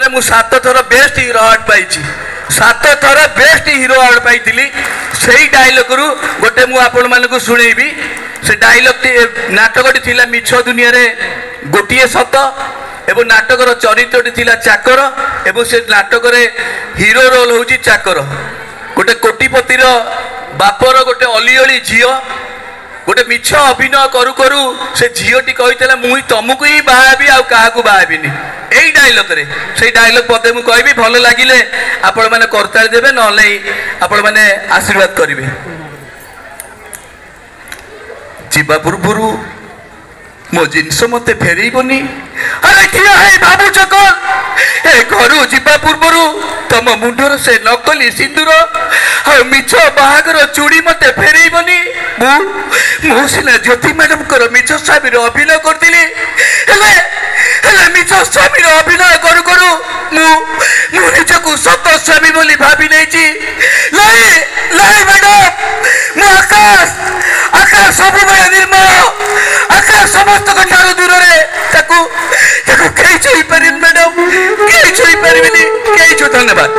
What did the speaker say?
मैंने मु 7 थर बेस्ट हिरो अवार्ड पाई 7 थर बेस्ट हिरो अवार्ड पाई से डायलॉग रु गोटे मु आपण मानक शुणेबी से डायलॉग नाटक थिला मिछ दुनिया रे गोटिए सत एवं नाटकर चरित्रटी थिला चाकर एवं से नाटक रे हीरो रोल होची चाकर गोटे कोटिपतिर बापर गोटे अलीअली झील गोटे मिछ अभिनय करू करू से झीलटी कही मुई तुमको ही बाहाबी आउ क्या बाहाबिनी यही डायलॉग रे से डायलॉग पदे मुझे कहबी भल लगिले आपण मैंने करताली देवे ना आपण मैंने आशीर्वाद करेंगे जीवा पूर्वर मो जिनस मत फेरबनी अरे ठिया है बाबू चकल ए घर जीवा पूर्वर तुम मुंडर से नकली सिंदूर और मिछ बाहागर चूड़ी मत फेरबनी मुझे ज्योति मैडम मिछ स्वामी अभिनय करी मिछ स्वामी अभिनय करू करू निजक सत स्वामी बोली भावी नहीं मैडम मु आकाश आकाश सब निर्मल आकाश समस्त ठार दूर कई छुई पार मैडम कई छुई पारे कई छु धन्यवाद।